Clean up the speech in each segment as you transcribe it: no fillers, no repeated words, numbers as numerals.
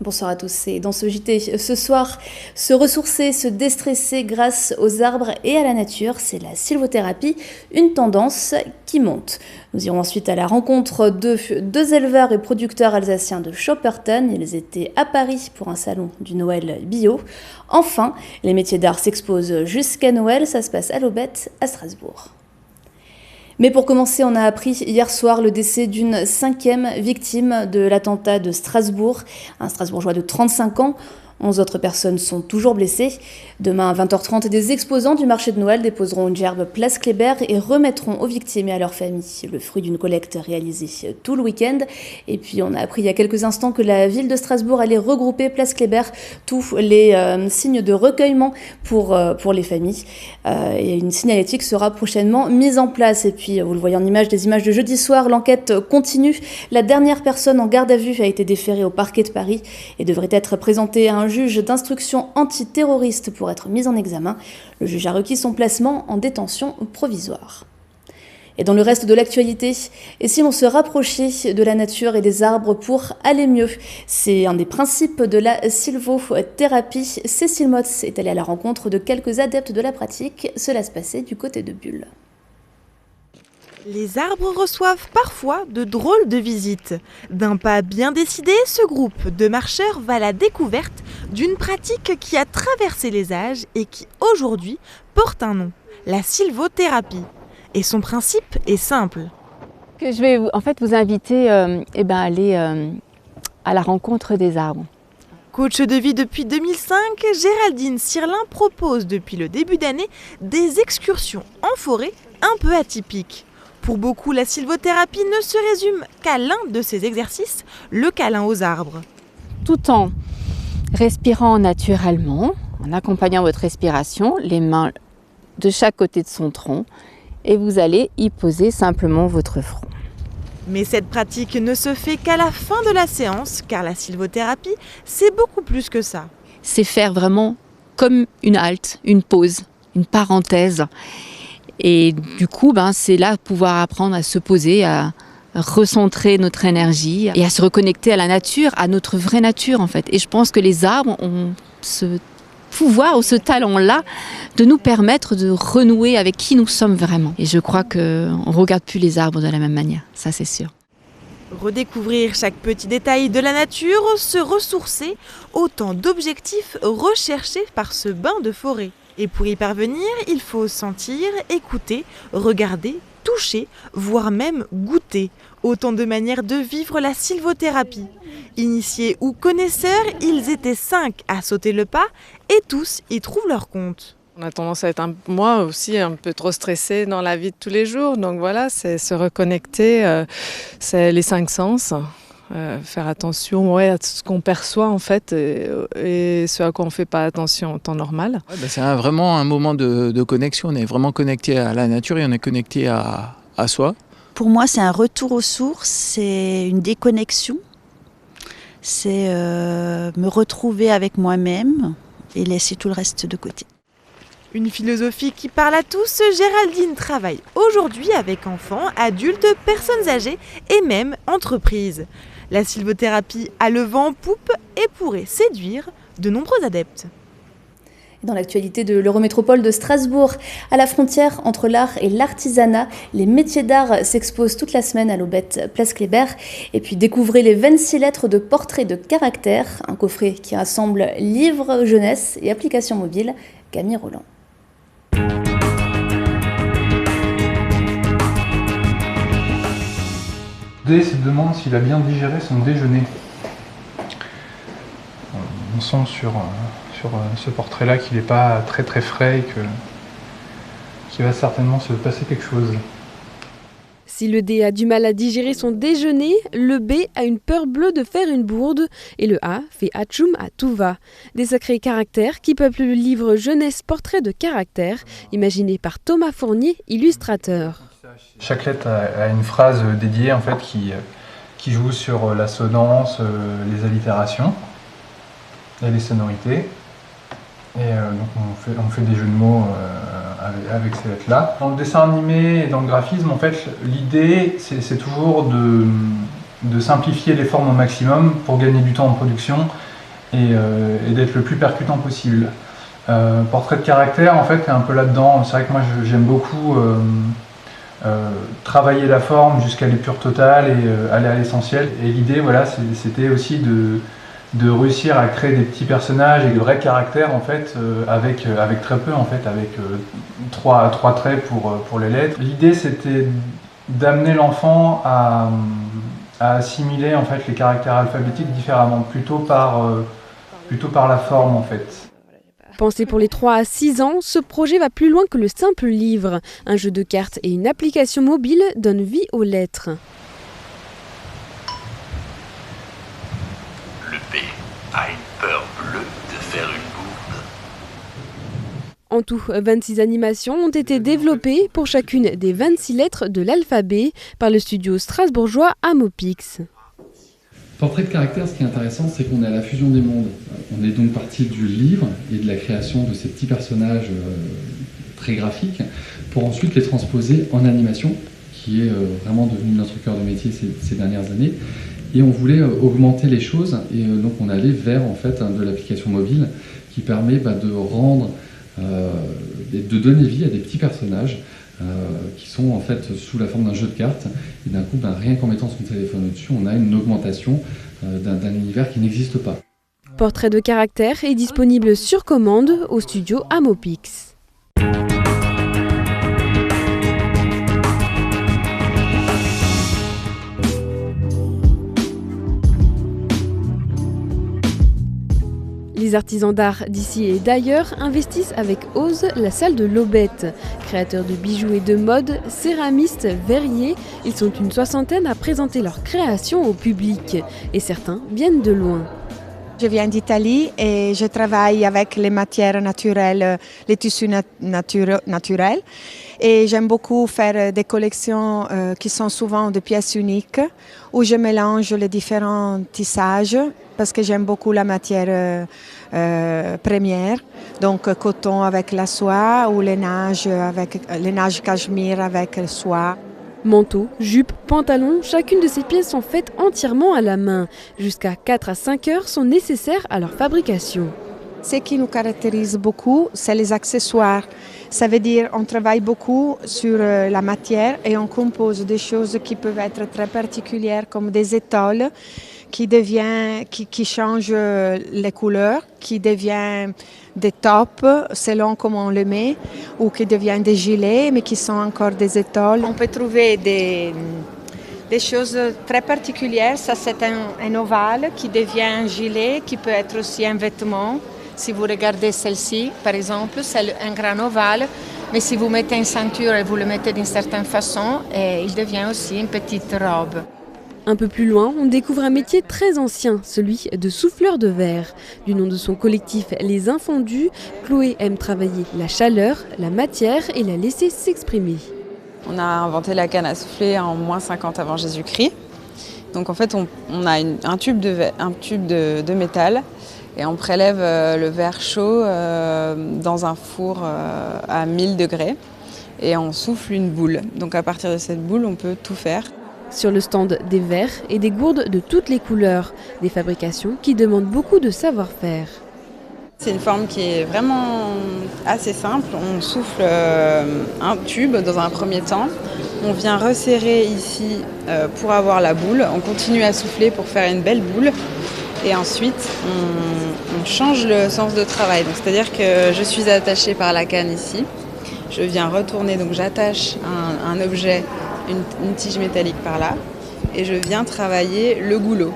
Bonsoir à tous. Et dans ce JT, ce soir, se ressourcer, se déstresser grâce aux arbres et à la nature, c'est la sylvothérapie, une tendance qui monte. Nous irons ensuite à la rencontre de deux éleveurs et producteurs alsaciens de Schopperton. Ils étaient à Paris pour un salon du Noël bio. Enfin, les métiers d'art s'exposent jusqu'à Noël. Ça se passe à l'Aubette, à Strasbourg. Mais pour commencer, on a appris hier soir le décès d'une 5e victime de l'attentat de Strasbourg, un Strasbourgeois de 35 ans. 11 autres personnes sont toujours blessées. Demain à 20h30, des exposants du marché de Noël déposeront une gerbe place Kléber et remettront aux victimes et à leurs familles le fruit d'une collecte réalisée tout le week-end. Et puis on a appris il y a quelques instants que la ville de Strasbourg allait regrouper place Kléber tous les signes de recueillement pour les familles. Et une signalétique sera prochainement mise en place. Et puis vous le voyez en image, des images de jeudi soir, l'enquête continue. La dernière personne en garde à vue a été déférée au parquet de Paris et devrait être présentée à un juge d'instruction antiterroriste pour être mis en examen. Le juge a requis son placement en détention provisoire. Et dans le reste de l'actualité, et si l'on se rapprochait de la nature et des arbres pour aller mieux? C'est un des principes de la sylvothérapie. Cécile Motz est allée à la rencontre de quelques adeptes de la pratique. Cela se passait du côté de Bulle. Les arbres reçoivent parfois de drôles de visites. D'un pas bien décidé, ce groupe de marcheurs va à la découverte d'une pratique qui a traversé les âges et qui aujourd'hui porte un nom, la sylvothérapie. Et son principe est simple. Je vais vous inviter à aller à la rencontre des arbres. Coach de vie depuis 2005, Géraldine Sirlin propose depuis le début d'année des excursions en forêt un peu atypiques. Pour beaucoup, la sylvothérapie ne se résume qu'à l'un de ces exercices, le câlin aux arbres. Tout en respirant naturellement, en accompagnant votre respiration, les mains de chaque côté de son tronc, et vous allez y poser simplement votre front. Mais cette pratique ne se fait qu'à la fin de la séance, car la sylvothérapie, c'est beaucoup plus que ça. C'est faire vraiment comme une halte, une pause, une parenthèse. Et du coup, c'est là pouvoir apprendre à se poser, à recentrer notre énergie et à se reconnecter à la nature, à notre vraie nature en fait. Et je pense que les arbres ont ce pouvoir ou ce talent-là de nous permettre de renouer avec qui nous sommes vraiment. Et je crois qu'on ne regarde plus les arbres de la même manière, ça c'est sûr. Redécouvrir chaque petit détail de la nature, se ressourcer, autant d'objectifs recherchés par ce bain de forêt. Et pour y parvenir, il faut sentir, écouter, regarder, toucher, voire même goûter. Autant de manières de vivre la sylvothérapie. Initiés ou connaisseurs, ils étaient 5 à sauter le pas et tous y trouvent leur compte. On a tendance à être, moi aussi, un peu trop stressé dans la vie de tous les jours. Donc voilà, c'est se reconnecter, c'est les 5 sens. Faire attention à ce qu'on perçoit en fait et ce à quoi on ne fait pas attention en temps normal. C'est vraiment un moment de connexion. On est vraiment connecté à la nature et on est connecté à soi. Pour moi, c'est un retour aux sources, c'est une déconnexion. C'est me retrouver avec moi-même et laisser tout le reste de côté. Une philosophie qui parle à tous, Géraldine travaille aujourd'hui avec enfants, adultes, personnes âgées et même entreprises. La sylvothérapie a le vent en poupe et pourrait séduire de nombreux adeptes. Dans l'actualité de l'Eurométropole de Strasbourg, à la frontière entre l'art et l'artisanat, les métiers d'art s'exposent toute la semaine à l'Aubette place Kléber. Et puis découvrez les 26 lettres de portraits de caractère, un coffret qui rassemble livres, jeunesse et applications mobiles. Camille Roland. D se demande s'il a bien digéré son déjeuner. On sent sur ce portrait-là qu'il n'est pas très très frais et qu'il va certainement se passer quelque chose. Si le D a du mal à digérer son déjeuner, le B a une peur bleue de faire une bourde et le A fait atchoum à tout va. Des sacrés caractères qui peuplent le livre Jeunesse portrait de caractère, imaginé par Thomas Fournier, illustrateur. Chaque lettre a une phrase dédiée en fait qui joue sur l'assonance, les allitérations et les sonorités. Et donc on fait des jeux de mots avec ces lettres-là. Dans le dessin animé et dans le graphisme, en fait, l'idée c'est toujours de simplifier les formes au maximum pour gagner du temps en production et d'être le plus percutant possible. Portrait de caractère, en fait, est un peu là-dedans. C'est vrai que moi, j'aime beaucoup travailler la forme jusqu'à l'épure totale et aller à l'essentiel. Et l'idée, voilà, c'était aussi de réussir à créer des petits personnages et de vrais caractères, en fait, avec très peu, en fait, avec trois traits pour les lettres. L'idée, c'était d'amener l'enfant à assimiler, en fait, les caractères alphabétiques différemment, plutôt par la forme, en fait. Pensé pour les 3 à 6 ans, ce projet va plus loin que le simple livre. Un jeu de cartes et une application mobile donnent vie aux lettres. Le B a une peur bleue de faire une bourde. En tout, 26 animations ont été développées pour chacune des 26 lettres de l'alphabet par le studio strasbourgeois Amopix. Portrait de caractère, ce qui est intéressant, c'est qu'on est à la fusion des mondes. On est donc parti du livre et de la création de ces petits personnages très graphiques pour ensuite les transposer en animation, qui est vraiment devenu notre cœur de métier ces dernières années. Et on voulait augmenter les choses et donc on allait vers en fait de l'application mobile qui permet de rendre, de donner vie à des petits personnages qui sont en fait sous la forme d'un jeu de cartes et d'un coup rien qu'en mettant son téléphone au-dessus on a une augmentation d'un univers qui n'existe pas. Portrait de caractère est disponible sur commande au studio Amopix. Les artisans d'art d'ici et d'ailleurs investissent avec ose la salle de l'Aubette. Créateurs de bijoux et de mode, céramistes, verriers, ils sont une 60aine à présenter leurs créations au public. Et certains viennent de loin. Je viens d'Italie et je travaille avec les matières naturelles, les tissus naturels. Et j'aime beaucoup faire des collections qui sont souvent de pièces uniques, où je mélange les différents tissages, parce que j'aime beaucoup la matière première, donc coton avec la soie ou les nages cachemire avec soie. Manteau, jupe, pantalon, chacune de ces pièces sont faites entièrement à la main. Jusqu'à 4 à 5 heures sont nécessaires à leur fabrication. Ce qui nous caractérise beaucoup, c'est les accessoires. Ça veut dire qu'on travaille beaucoup sur la matière et on compose des choses qui peuvent être très particulières comme des étoiles qui changent les couleurs, qui deviennent des tops selon comment on les met, ou qui deviennent des gilets mais qui sont encore des étoiles. On peut trouver des choses très particulières. Ça, c'est un ovale qui devient un gilet, qui peut être aussi un vêtement. Si vous regardez celle-ci, par exemple, c'est un grand ovale, mais si vous mettez une ceinture et vous le mettez d'une certaine façon, il devient aussi une petite robe. Un peu plus loin, on découvre un métier très ancien, celui de souffleur de verre. Du nom de son collectif Les Infondus, Chloé aime travailler la chaleur, la matière et la laisser s'exprimer. On a inventé la canne à souffler en moins 50 avant Jésus-Christ. Donc en fait, on a un tube de métal et on prélève le verre chaud dans un four à 1000 degrés et on souffle une boule. Donc à partir de cette boule, on peut tout faire. Sur le stand, des verres et des gourdes de toutes les couleurs, des fabrications qui demandent beaucoup de savoir-faire. C'est une forme qui est vraiment assez simple. On souffle un tube dans un premier temps. On vient resserrer ici pour avoir la boule. On continue à souffler pour faire une belle boule. Et ensuite, on change le sens de travail. Donc, c'est-à-dire que je suis attachée par la canne ici. Je viens retourner, donc j'attache un objet, une tige métallique par là. Et je viens travailler le goulot.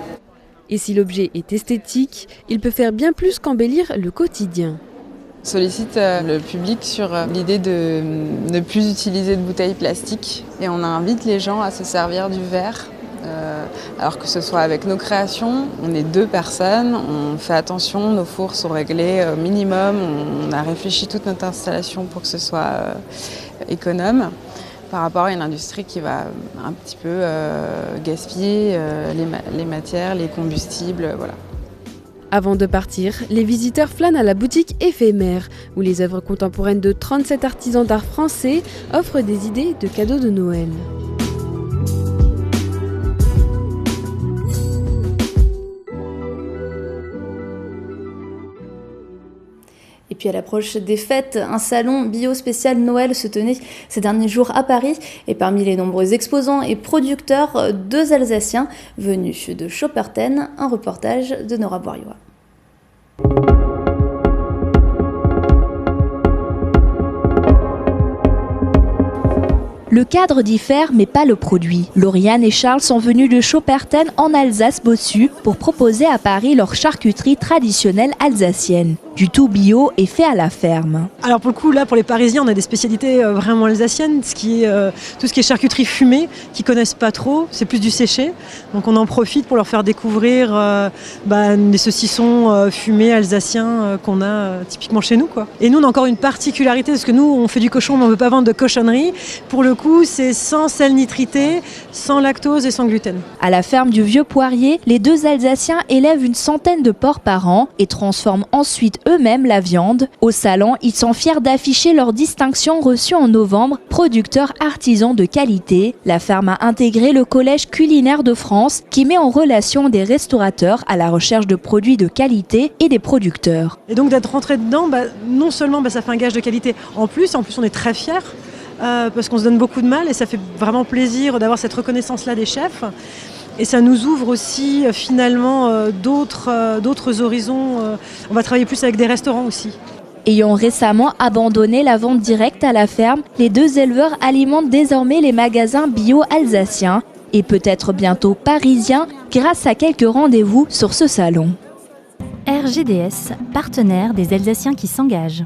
Et si l'objet est esthétique, il peut faire bien plus qu'embellir le quotidien. On sollicite le public sur l'idée de ne plus utiliser de bouteilles plastiques et on invite les gens à se servir du verre. Alors que ce soit avec nos créations, on est 2 personnes, on fait attention, nos fours sont réglés au minimum, on a réfléchi toute notre installation pour que ce soit économe. Par rapport à une industrie qui va un petit peu gaspiller les matières, les combustibles, voilà. Avant de partir, les visiteurs flânent à la boutique éphémère, où les œuvres contemporaines de 37 artisans d'art français offrent des idées de cadeaux de Noël. puis à l'approche des fêtes, un salon bio spécial Noël se tenait ces derniers jours à Paris. Et parmi les nombreux exposants et producteurs, 2 Alsaciens venus de Schopperten, un reportage de Nora Bouriois. Le cadre diffère, mais pas le produit. Lauriane et Charles sont venus de Schopperten en Alsace-Bossu pour proposer à Paris leur charcuterie traditionnelle alsacienne. Du tout bio et fait à la ferme. Alors pour le coup, là, pour les Parisiens, on a des spécialités vraiment alsaciennes. Tout ce qui est charcuterie fumée, qu'ils connaissent pas trop, c'est plus du séché. Donc on en profite pour leur faire découvrir des saucissons fumés alsaciens qu'on a typiquement chez nous, quoi. Et nous, on a encore une particularité, parce que nous, on fait du cochon, mais on ne veut pas vendre de cochonnerie. Pour le coup, c'est sans sel nitrité, sans lactose et sans gluten. À la ferme du Vieux Poirier, les 2 Alsaciens élèvent une centaine de porcs par an et transforment ensuite eux-mêmes la viande. Au salon, ils sont fiers d'afficher leur distinction reçue en novembre, producteurs artisans de qualité. La ferme a intégré le Collège culinaire de France qui met en relation des restaurateurs à la recherche de produits de qualité et des producteurs. Et donc d'être rentré dedans, non seulement ça fait un gage de qualité, en plus on est très fiers. Parce qu'on se donne beaucoup de mal et ça fait vraiment plaisir d'avoir cette reconnaissance-là des chefs. Et ça nous ouvre aussi finalement d'autres horizons. On va travailler plus avec des restaurants aussi. Ayant récemment abandonné la vente directe à la ferme, les 2 éleveurs alimentent désormais les magasins bio alsaciens et peut-être bientôt parisiens grâce à quelques rendez-vous sur ce salon. RGDS, partenaire des Alsaciens qui s'engagent.